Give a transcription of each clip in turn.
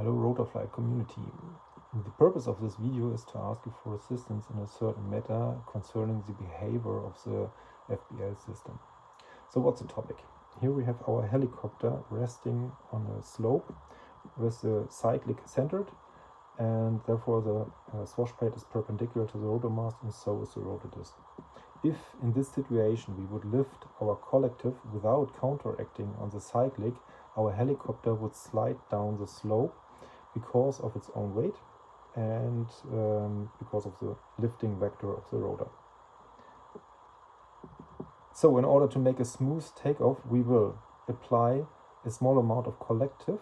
Hello Rotorfly community. The purpose of this video is to ask you for assistance in a certain matter concerning the behavior of the FBL system. So what's the topic? Here we have our helicopter resting on a slope with the cyclic centered, and therefore the swash plate is perpendicular to the rotor mast, and so is the rotor disc. If in this situation we would lift our collective without counteracting on the cyclic, our helicopter would slide down the slope because of its own weight and because of the lifting vector of the rotor. So in order to make a smooth takeoff, we will apply a small amount of collective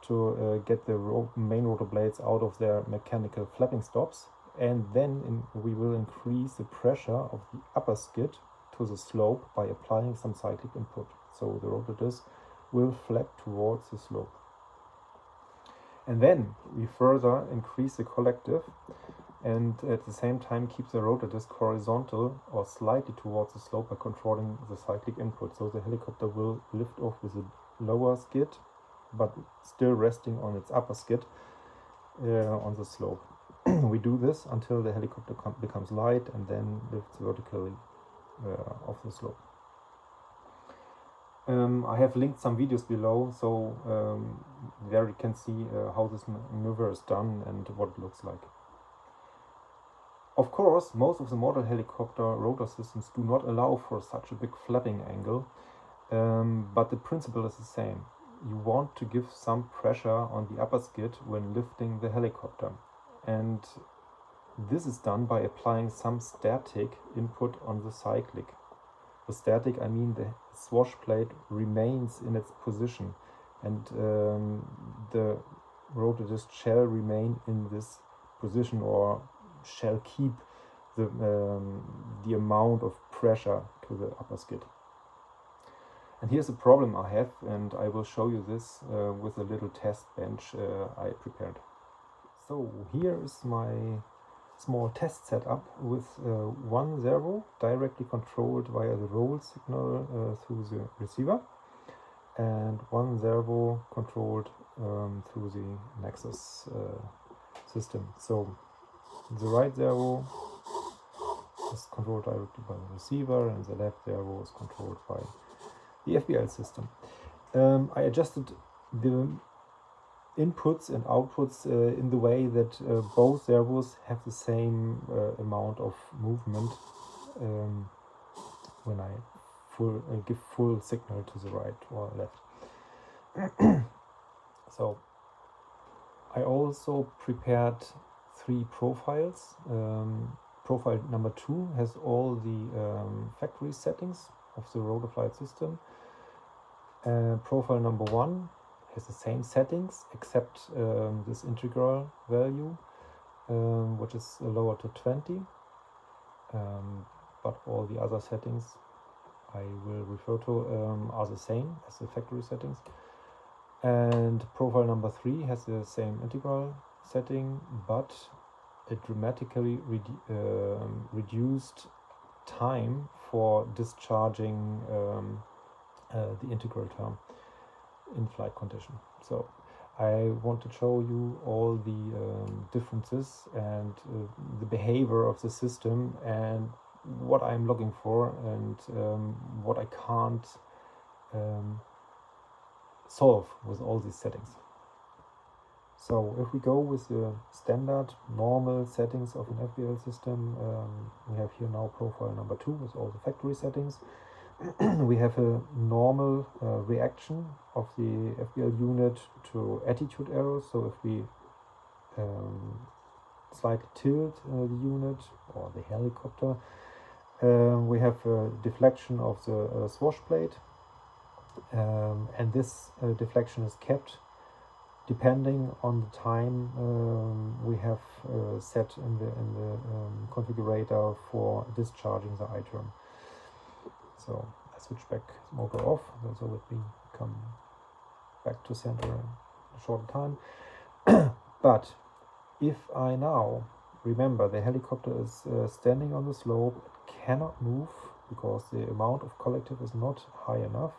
to get the main rotor blades out of their mechanical flapping stops, and then we will increase the pressure of the upper skid to the slope by applying some cyclic input. So the rotor disc will flap towards the slope. And then we further increase the collective and at the same time keep the rotor disc horizontal or slightly towards the slope by controlling the cyclic input. So the helicopter will lift off with a lower skid, but still resting on its upper skid on the slope. We do this until the helicopter becomes light and then lifts vertically off the slope. I have linked some videos below, so there you can see how this maneuver is done and what it looks like. Of course, most of the model helicopter rotor systems do not allow for such a big flapping angle, but the principle is the same. You want to give some pressure on the upper skid when lifting the helicopter, and this is done by applying some static input on the cyclic. With static, I mean the swash plate remains in its position, and the rotor disc shall remain in this position or shall keep the amount of pressure to the upper skid. And here's a problem I have, and I will show you this with a little test bench I prepared. So here is my small test setup with one servo directly controlled via the roll signal through the receiver, and one servo controlled through the Nexus system. So the right servo is controlled directly by the receiver, and the left servo is controlled by the FBL system. I adjusted the inputs and outputs in the way that both servos have the same amount of movement when I give full signal to the right or left. So I also prepared 3 profiles. Profile number 2 has all the factory settings of the Rotorfly system. Profile number 1 has the same settings except this integral value, which is lowered to 20, but all the other settings I will refer to are the same as the factory settings. And profile number 3 has the same integral setting, but a dramatically reduced time for discharging the integral term in flight condition. So I want to show you all the differences and the behavior of the system and what I'm looking for and what I can't solve with all these settings. So if we go with the standard normal settings of an FBL system, we have here now profile number 2 with all the factory settings. We have a normal reaction of the FBL unit to attitude errors. So if we slightly tilt the unit or the helicopter, we have a deflection of the swash plate, and this deflection is kept depending on the time we have set in the configurator for discharging the I-term. So I switch back motor off, so that we come back to center in a short time. But if I now remember the helicopter is standing on the slope, it cannot move because the amount of collective is not high enough,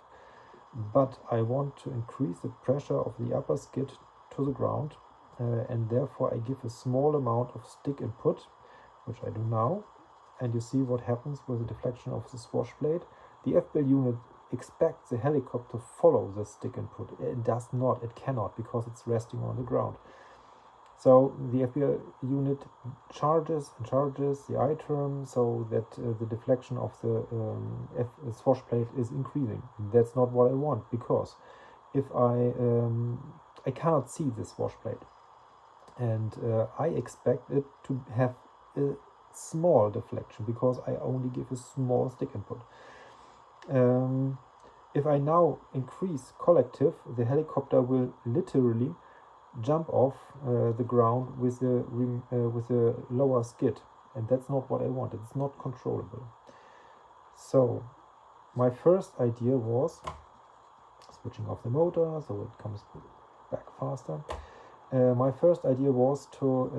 but I want to increase the pressure of the upper skid to the ground, and therefore I give a small amount of stick input, which I do now, and you see what happens with the deflection of the swash plate. The FBL unit expects the helicopter to follow the stick input. It does not, it cannot, because it's resting on the ground. So the FBL unit charges and charges the I-term so that the deflection of the swash plate is increasing. That's not what I want, because if I cannot see this swash plate, and I expect it to have a small deflection because I only give a small stick input. If I now increase collective, the helicopter will literally jump off the ground with a lower skid, and that's not what I want. It's not controllable. So my first idea was switching off the motor so it comes back faster. My first idea was to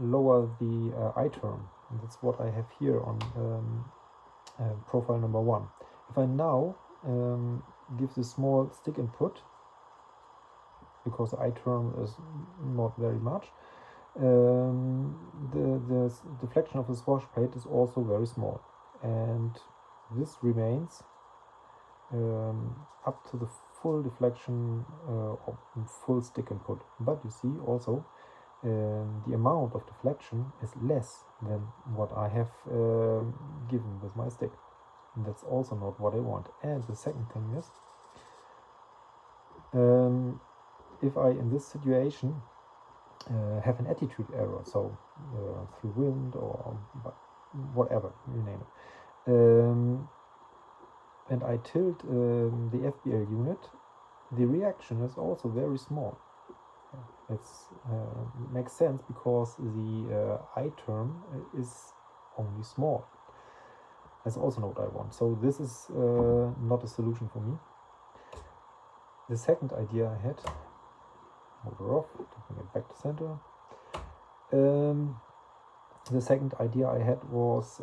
lower the I-term, and that's what I have here on profile number 1. If I now give the small stick input, because the I-term is not very much, the deflection of the swash plate is also very small, and this remains up to the full deflection of full stick input. But you see also the amount of deflection is less than what I have given with my stick, and that's also not what I want. And the second thing is, if I in this situation have an attitude error, so through wind or whatever you name it, and I tilt the FBL unit, the reaction is also very small. It makes sense because the I-term is only small. That's also not what I want. So this is not a solution for me. The second idea I had, motor off, taking it back to center. The second idea I had was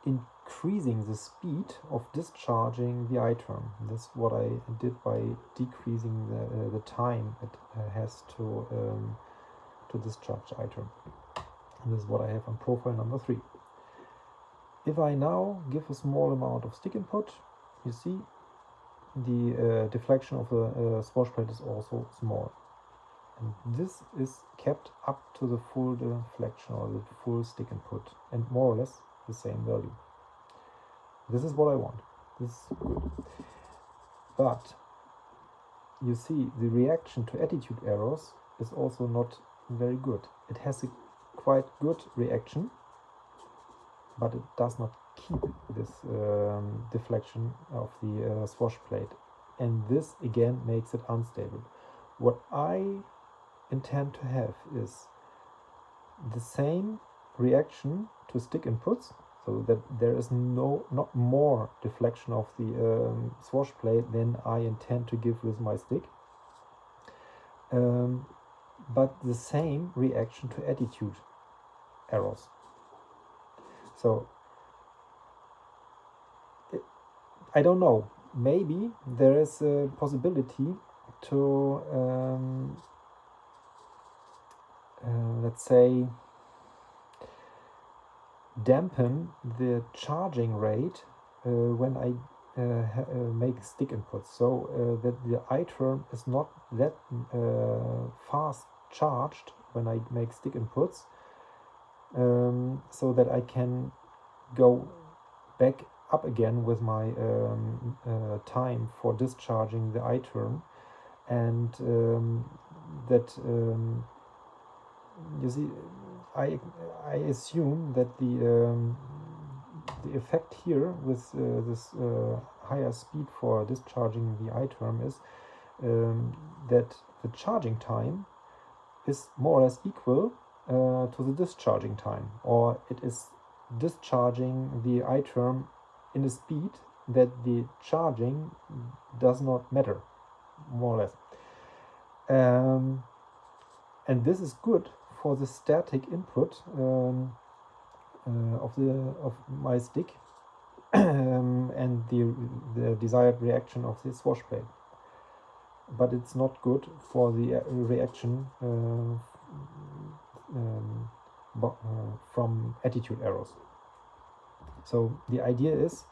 increasing the speed of discharging the I-term. That's what I did by decreasing the time it has to discharge the I-term. This is what I have on profile number 3. If I now give a small amount of stick input, you see the deflection of the swash plate is also small, and this is kept up to the full deflection or the full stick input, and more or less the same value. This is what I want. This is good. But you see the reaction to attitude errors is also not very good. It has a quite good reaction, but it does not keep this deflection of the swash plate, and this again makes it unstable. What I intend to have is the same reaction to stick inputs, so that there is not more deflection of the swash plate than I intend to give with my stick, but the same reaction to attitude errors. So I don't know, maybe there is a possibility to let's say dampen the charging rate when I make stick inputs, so that the I-term is not that fast charged when I make stick inputs, so that I can go back up again with my time for discharging the I-term, and that you see, I assume that the effect here with this higher speed for discharging the I-term is that the charging time is more or less equal to the discharging time, or it is discharging the I-term in a speed that the charging does not matter, more or less. And this is good for the static input of my stick and the desired reaction of the swash plate. but it's not good for the reaction from attitude errors. So the idea is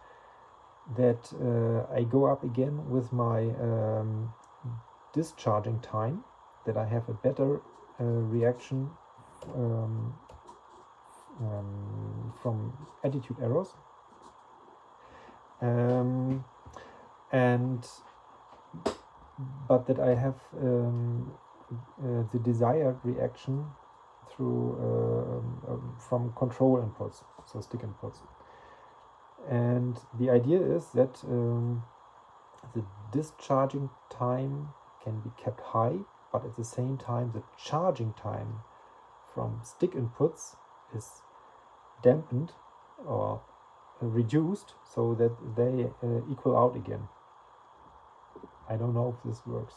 that I go up again with my discharging time, that I have a better reaction from attitude errors, but that I have the desired reaction through from control inputs, so stick inputs. And the idea is that the discharging time can be kept high, but at the same time the charging time from stick inputs is dampened or reduced, so that they equal out again. I don't know if this works.